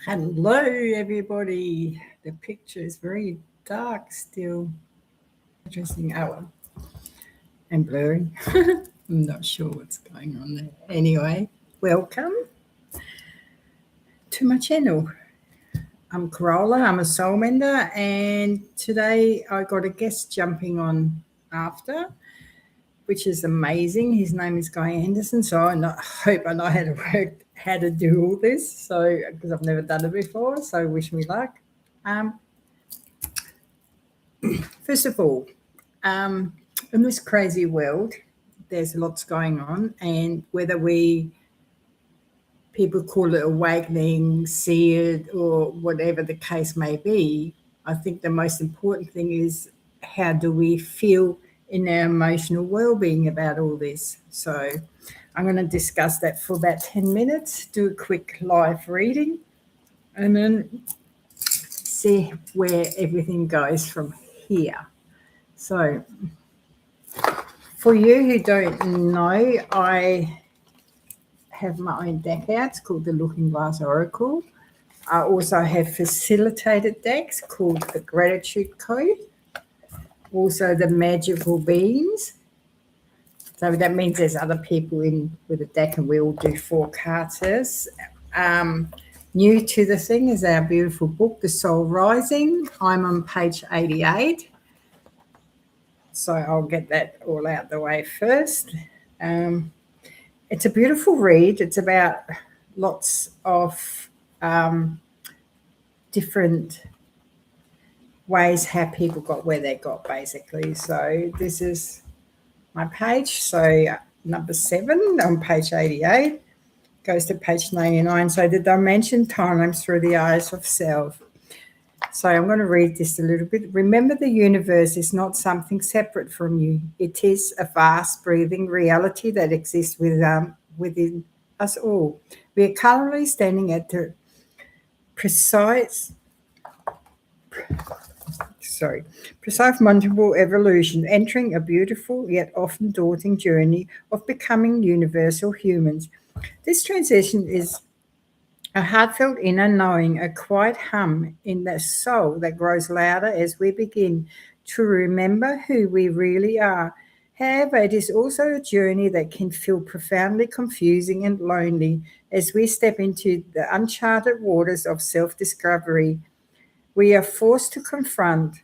Hello, everybody. The picture is very dark still. Interesting hour and blurry. I'm not sure what's going on there. Anyway, welcome to my channel. I'm Carola. I'm a soul mender, and today I got a guest jumping on after, which is amazing. His name is Guy Anderson. So I hope I know how to do all this. So because I've never done it before. So wish me luck. First of all, in this crazy world, there's lots going on, and whether people call it awakening, see it, or whatever the case may be, I think the most important thing is how do we feel in our emotional well-being about all this. So I'm going to discuss that for about 10 minutes, do a quick live reading, and then see where everything goes from here. So for you who don't know, I have my own deck out. It's called the Looking Glass Oracle. I also have facilitated decks called the Gratitude Code, also the Magical Beans. So that means there's other people in with a deck, and we all do 4 cards. New to the thing is our beautiful book, The Soul Rising. I'm on page 88. So I'll get that all out the way first. It's a beautiful read. It's about lots of different ways how people got where they got, basically. So this is my page. So number 7 on page 88 goes to page 99. So the dimension times through the eyes of self. So I'm going to read this a little bit. Remember, the universe is not something separate from you. It is a vast, breathing reality that exists within us all. We are currently standing at the precise multiple evolution, entering a beautiful yet often daunting journey of becoming universal humans. This transition is a heartfelt inner knowing, a quiet hum in the soul that grows louder as we begin to remember who we really are. However, it is also a journey that can feel profoundly confusing and lonely as we step into the uncharted waters of self-discovery. We are forced to confront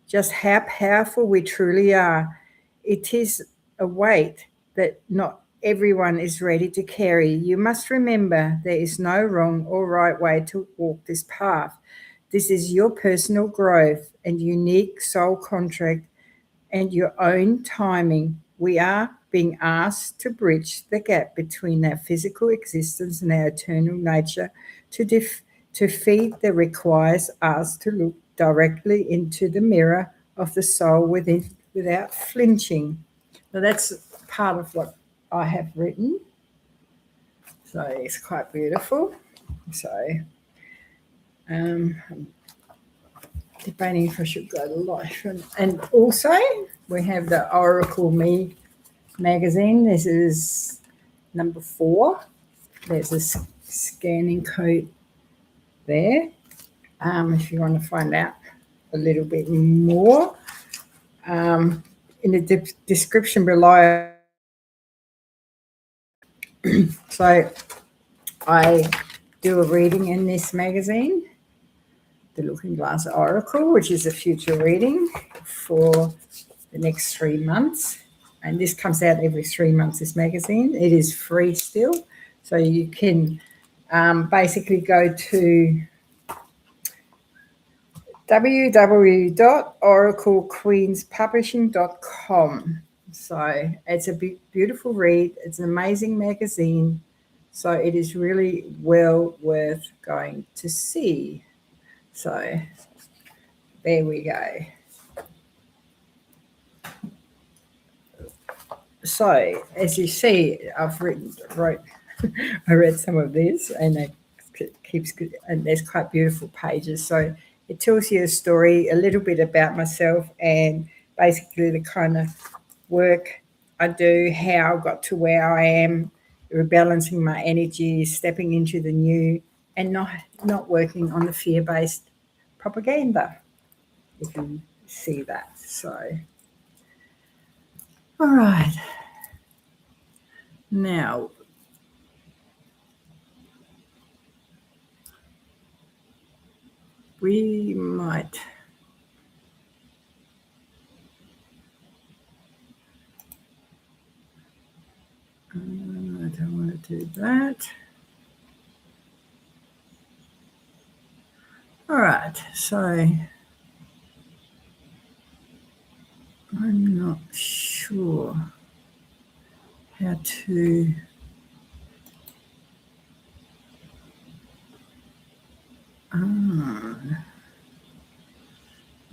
just how powerful we truly are. It is a weight that not everyone is ready to carry. You must remember there is no wrong or right way to walk this path. This is your personal growth and unique soul contract and your own timing. We are being asked to bridge the gap between our physical existence and our eternal nature to feed that requires us to look directly into the mirror of the soul within without flinching. Now that's part of what I have written. So it's quite beautiful. So I'm debating if I should go to life. And also we have the Oracle Me magazine. This is number 4. There's a scanning code there. If you want to find out a little bit more. In the description below. So I do a reading in this magazine, the Looking Glass Oracle, which is a future reading for the next 3 months. And this comes out every 3 months, this magazine. It is free still. So you can basically go to www.oraclequeenspublishing.com. So it's a beautiful read. It's an amazing magazine. So it is really well worth going to see. So there we go. So as you see, I read some of this, and it keeps good, and there's quite beautiful pages. So it tells you a story, a little bit about myself, and basically the kind of work I do, how I got to where I am, rebalancing my energy, stepping into the new and not working on the fear-based propaganda, if you see that. So, all right. Now, we might I don't want to do that. All right, so I'm not sure how to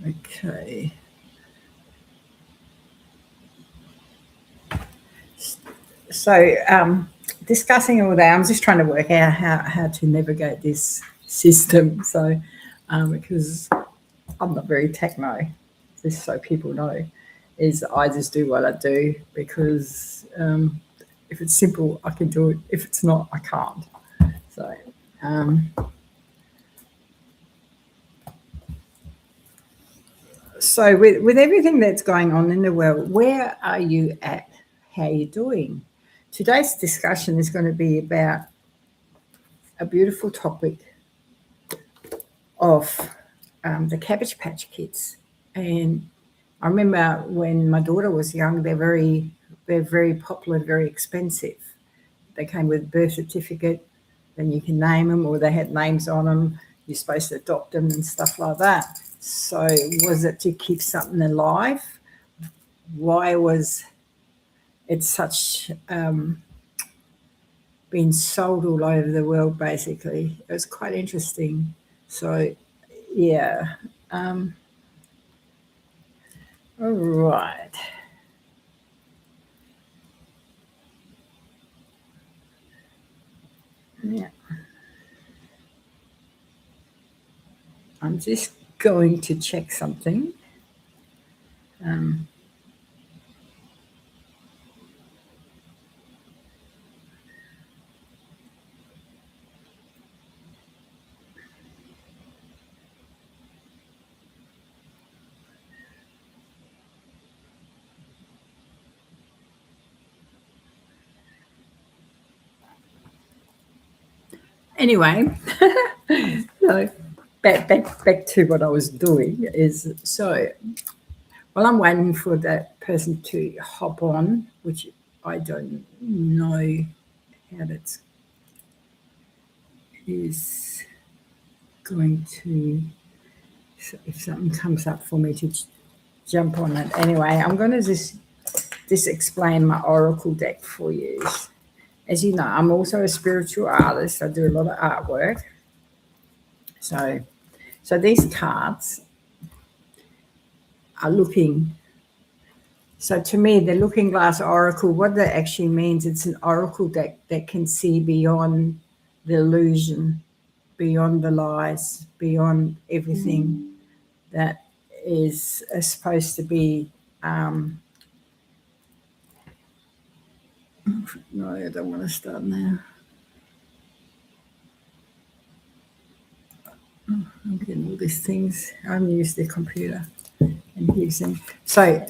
okay. So discussing all that, I'm just trying to work out how to navigate this system. So because I'm not very techno, just so people know, is I just do what I do because if it's simple, I can do it. If it's not, I can't. So so with everything that's going on in the world, where are you at? How are you doing? Today's discussion is going to be about a beautiful topic of the Cabbage Patch Kids. And I remember when my daughter was young, they're very popular, very expensive. They came with a birth certificate, then you can name them, or they had names on them. You're supposed to adopt them and stuff like that. So was it to keep something alive? Why was it such being sold all over the world? Basically, it was quite interesting. So, yeah. All right. Yeah. I'm just going to check something. Um, anyway, so back to what I was doing is so while I'm waiting for that person to hop on, which I don't know how that is going to, if something comes up for me to jump on it. Anyway, I'm going to just explain my oracle deck for you. As you know, I'm also a spiritual artist. I do a lot of artwork. So these cards are looking. So to me, the Looking Glass Oracle, what that actually means, it's an oracle deck that can see beyond the illusion, beyond the lies, beyond everything that is supposed to be. No, I don't want to start now. I'm getting all these things. I'm used to the computer and using. So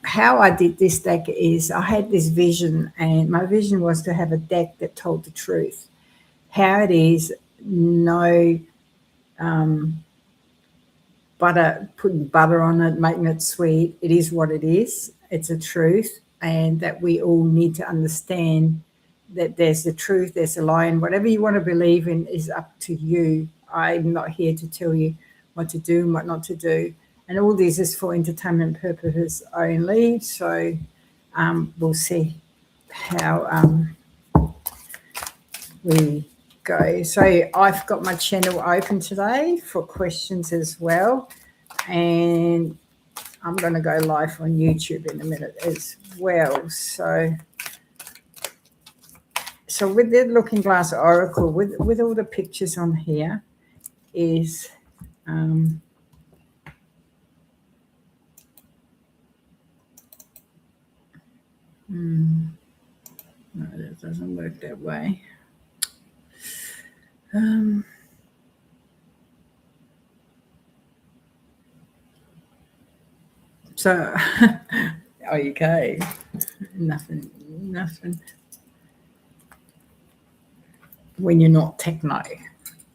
how I did this deck is I had this vision, and my vision was to have a deck that told the truth. How it is, no butter, putting butter on it, making it sweet. It is what it is. It's a truth, and that we all need to understand that there's the truth, there's a lie, and whatever you want to believe in is up to you. I'm not here to tell you what to do and what not to do. And all this is for entertainment purposes only. So we'll see how we go. So I've got my channel open today for questions as well. And I'm going to go live on YouTube in a minute as well. So with the Looking Glass Oracle, with all the pictures on here, is no, that doesn't work that way. So, okay, nothing. When you're not techno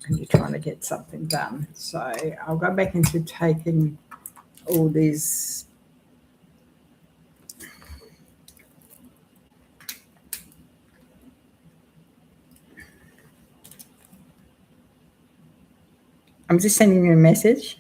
and you're trying to get something done. So I'll go back into taking all these. I'm just sending you a message.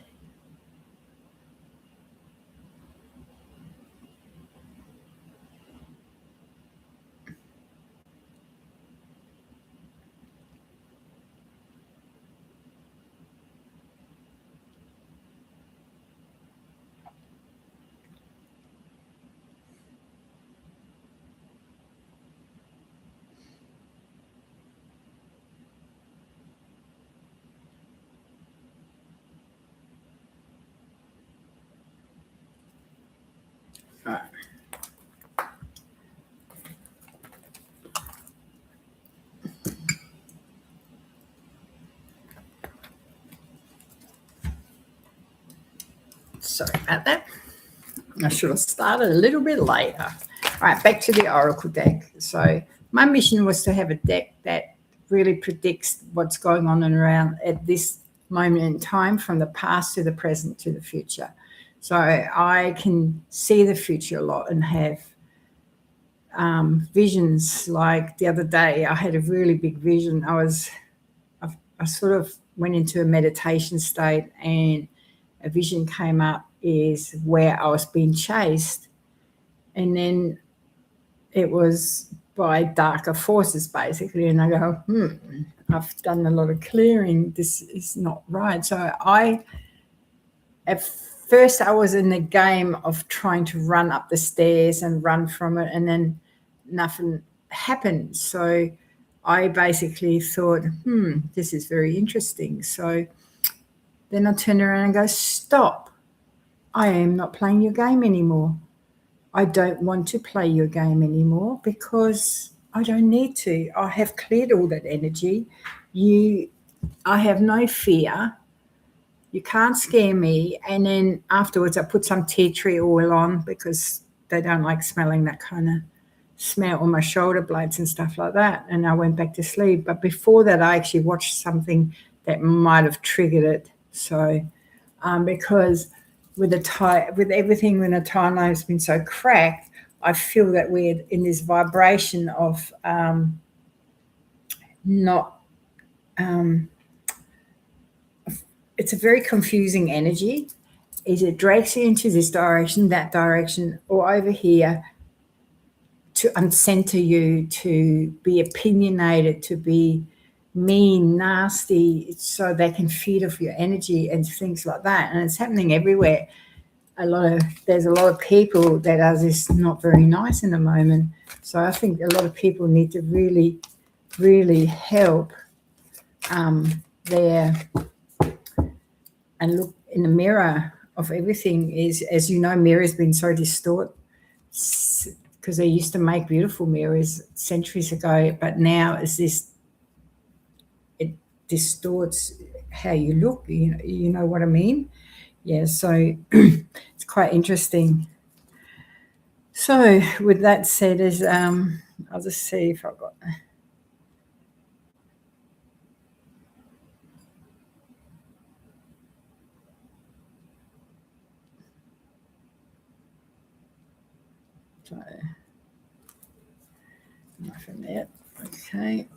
All right. Sorry about that. I should have started a little bit later. All right, back to the Oracle deck. So my mission was to have a deck that really predicts what's going on and around at this moment in time, from the past to the present to the future. So I can see the future a lot and have visions. Like the other day, I had a really big vision. I sort of went into a meditation state, and a vision came up is where I was being chased, and then it was by darker forces basically. And I go, I've done a lot of clearing. This is not right. So at first I was in the game of trying to run up the stairs and run from it, and then nothing happened. So I basically thought, this is very interesting. So then I turned around and go, stop. I am not playing your game anymore. I don't want to play your game anymore because I don't need to. I have cleared all that energy. I have no fear. You can't scare me. And then afterwards I put some tea tree oil on because they don't like smelling that kind of smell on my shoulder blades and stuff like that. And I went back to sleep. But before that, I actually watched something that might have triggered it. So because with everything, when the timeline's been so cracked, I feel that we're in this vibration of it's a very confusing energy. It drags you into this direction, that direction, or over here, to uncenter you, to be opinionated, to be mean, nasty, so they can feed off your energy and things like that. And it's happening everywhere. There's a lot of people that are just not very nice in the moment. So I think a lot of people need to really, really help there and look in the mirror of everything. Is, as you know, mirrors been so distorted because they used to make beautiful mirrors centuries ago, but now it's this, it distorts how you look. You know what I mean? Yeah, so it's quite interesting. So with that said, I'll just see if I've got. So nothing there. Okay.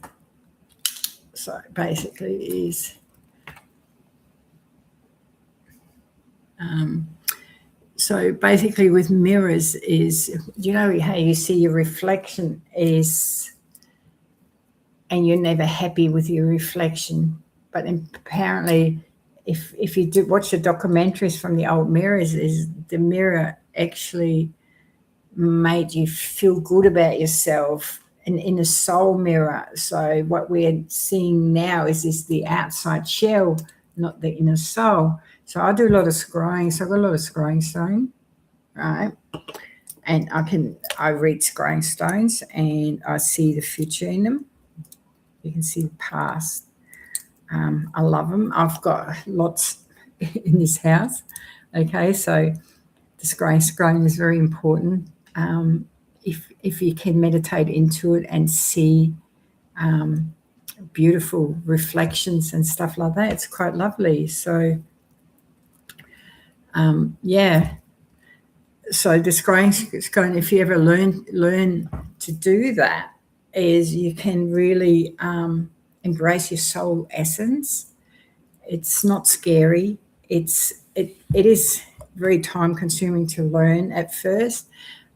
So basically is so basically with mirrors is, you know how you see your reflection is, and you're never happy with your reflection. But apparently, if you do watch the documentaries from the old mirrors, is the mirror actually made you feel good about yourself, and in a soul mirror. So what we're seeing now is the outside shell, not the inner soul. So I do a lot of scrying. So I've got a lot of scrying stone, right? And I read scrying stones and I see the future in them. You can see the past. I love them. I've got lots in this house. Okay, so the scrying is very important. If you can meditate into it and see beautiful reflections and stuff like that, it's quite lovely. So yeah. So the scrying, if you ever learn to do that, is you can really embrace your soul essence. It's not scary. It is very time consuming to learn at first.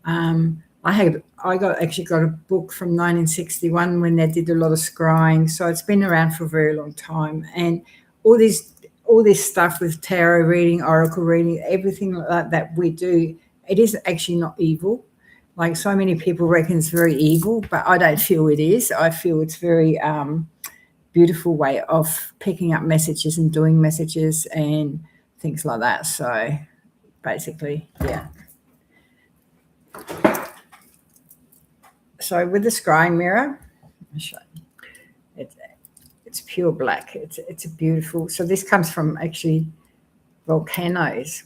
I actually got a book from 1961 when they did a lot of scrying, so it's been around for a very long time. And all this stuff with tarot reading, oracle reading, everything like that we do, it is actually not evil. Like so many people reckon it's very evil, but I don't feel it is. I feel it's very beautiful way of picking up messages and doing messages and things like that. So basically, yeah. So with the scrying mirror, I'll show you. It's pure black. It's a beautiful. So this comes from actually volcanoes.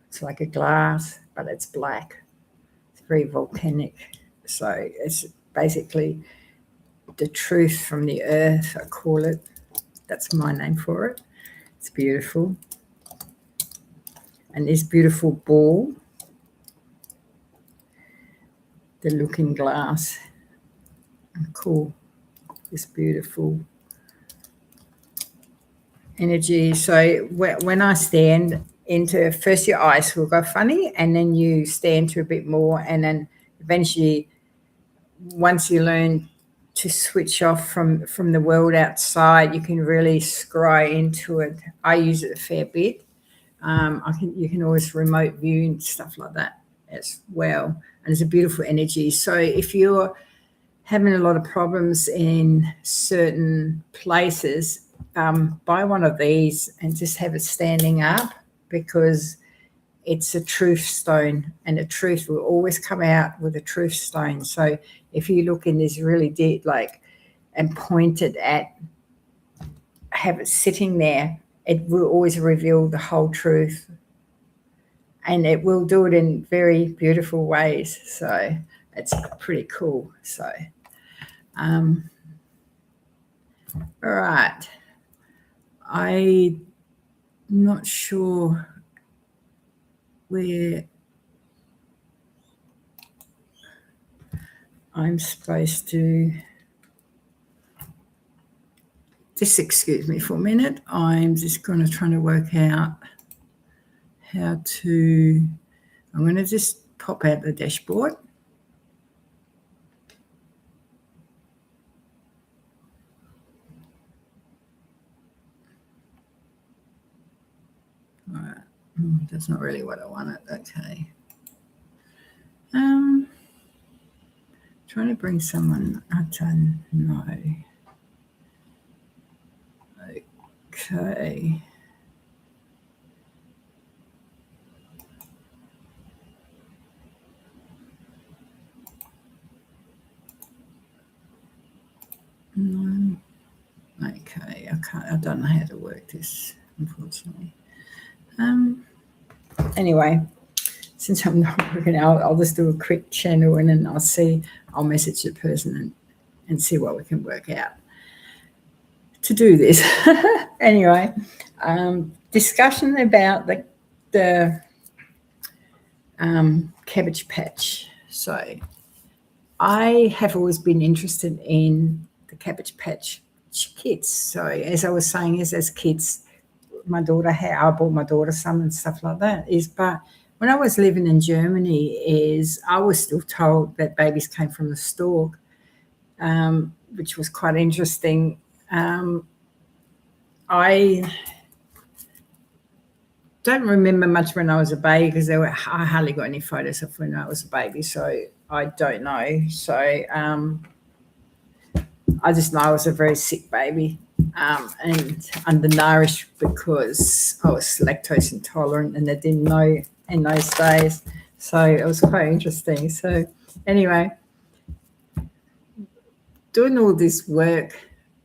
It's like a glass, but it's black. It's very volcanic. So it's basically the truth from the earth, I call it. That's my name for it. It's beautiful. And this beautiful ball, the looking glass. Cool. This beautiful energy. So when I stand into, first your eyes will go funny, and then you stand to a bit more, and then eventually, once you learn to switch off from the world outside, you can really scry into it. I use it a fair bit. You can always remote view and stuff like that as well. And it's a beautiful energy. So if you're having a lot of problems in certain places, buy one of these and just have it standing up, because it's a truth stone, and the truth will always come out with a truth stone. So if you look in this really deep, and point it at, have it sitting there, it will always reveal the whole truth, and it will do it in very beautiful ways. So it's pretty cool. So, all right. I'm not sure where I'm supposed to. Just excuse me for a minute. I'm just going to try to work out how to. I'm going to just pop out the dashboard. All right. That's not really what I wanted. Okay. Trying to bring someone. I don't know. Okay. No. Okay. I don't know how to work this, unfortunately. Anyway, since I'm not working out, I'll just do a quick channel, and then I'll message the person and see what we can work out to do this. Anyway, discussion about the Cabbage Patch. So I have always been interested in the Cabbage Patch Kids. So as I was saying, as kids, I bought my daughter some and stuff like that. But when I was living in Germany, I was still told that babies came from the stalk, which was quite interesting. I don't remember much when I was a baby, because I hardly got any photos of when I was a baby, so I don't know. So I just know I was a very sick baby, and undernourished, because I was lactose intolerant, and they didn't know in those days. So it was quite interesting. So anyway, doing all this work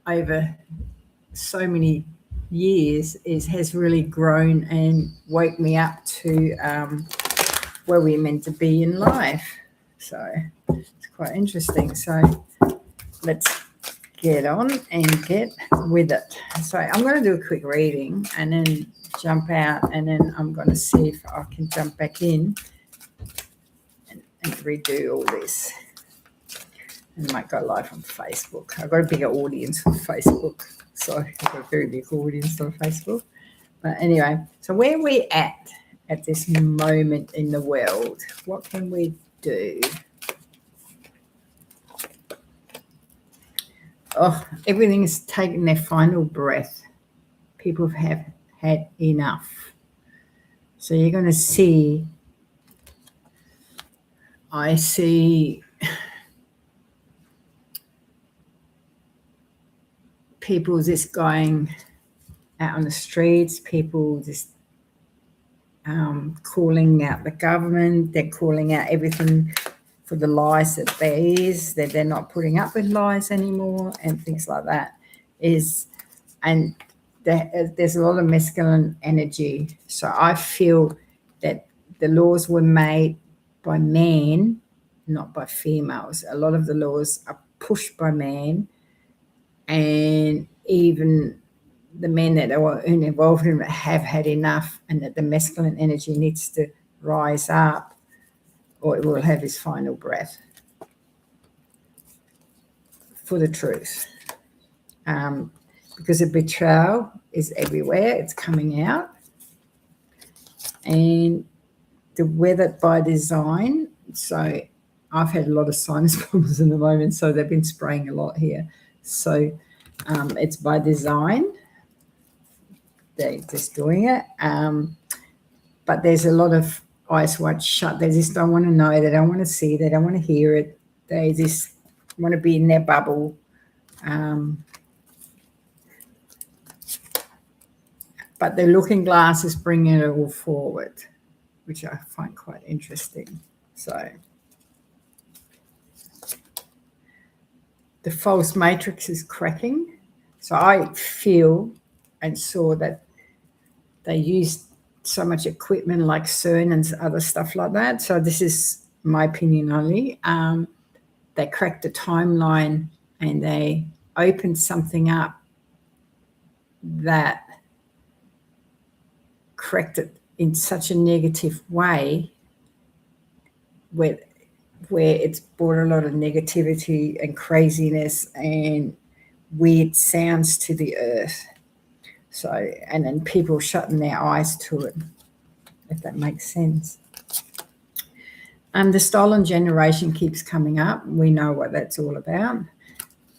over so many years has really grown and woke me up to where we're meant to be in life. So it's quite interesting. So let's get on and get with it. So I'm going to do a quick reading and then jump out, and then I'm going to see if I can jump back in and redo all this. And I might go live on Facebook. I've got a bigger audience on Facebook. So I've got a very big audience on Facebook. But anyway, so where we're at this moment in the world, what can we do? Oh, everything's taken their final breath. People have had enough. So you're going to see, I see people just going out on the streets, people just calling out the government. They're calling out everything for the lies that there is, that they're not putting up with lies anymore and things like that. And there's a lot of masculine energy. So I feel that the laws were made by men, not by females. A lot of the laws are pushed by men, and even the men that are involved in it have had enough, and that the masculine energy needs to rise up or it will have his final breath for the truth. Because the betrayal is everywhere, it's coming out. And the weather by design, so I've had a lot of sinus problems in the moment, so they've been spraying a lot here. So it's by design. They're just doing it. But there's a lot of eyes wide shut. They just don't want to know. They don't want to see. They don't want to hear it. They just want to be in their bubble. But the looking glass is bringing it all forward, which I find quite interesting. So the false matrix is cracking. So I feel and saw that they used so much equipment like CERN and other stuff like that. So this is my opinion only. They cracked the timeline and they opened something up that cracked it in such a negative way where it's brought a lot of negativity and craziness and weird sounds to the earth. So, and then people shutting their eyes to it, if that makes sense. The stolen generation keeps coming up. We know what that's all about.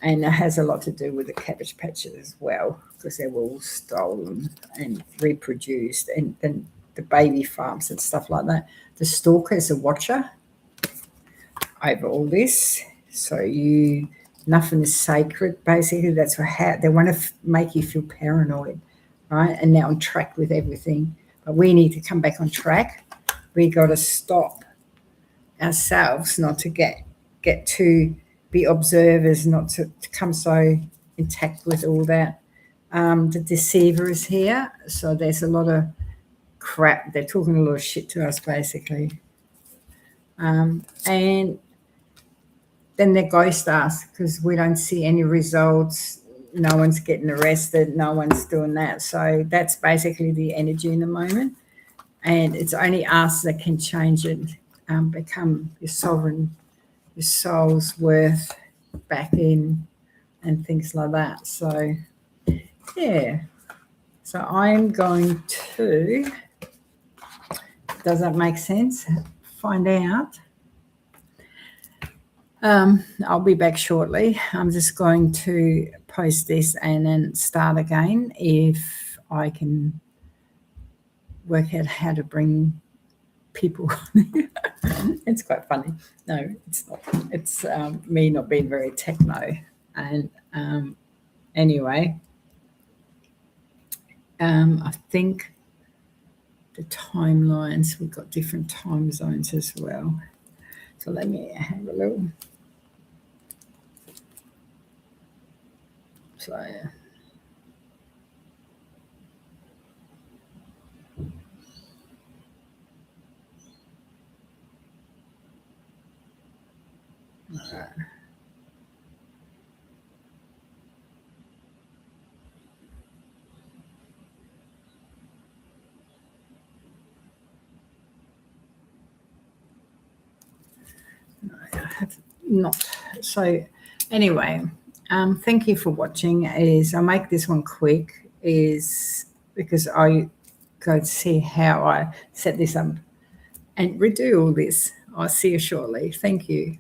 And it has a lot to do with the Cabbage Patches as well, because they were all stolen and reproduced, and then the baby farms and stuff like that. The stalker is a watcher over all this. So nothing is sacred, basically. That's how they want to make you feel paranoid, right? And now on track with everything. But we need to come back on track. We got to stop ourselves not to get to be observers, not to come so intact with all that. The deceiver is here. So there's a lot of crap. They're talking a lot of shit to us, basically. And then they ghost us because we don't see any results. No one's getting arrested. No one's doing that. So that's basically the energy in the moment. And it's only us that can change it, become your sovereign, your soul's worth back in and things like that. So, yeah. So I'm going to, does that make sense? Find out. I'll be back shortly. I'm just going to post this and then start again if I can work out how to bring people. It's quite funny. No, it's not. It's me not being very techno. And anyway, I think the timelines, we've got different time zones as well. So let me have a look. So Not so. Anyway, thank you for watching. I'll make this one quick. Is because I go to see how I set this up and redo all this. I'll see you shortly. Thank you.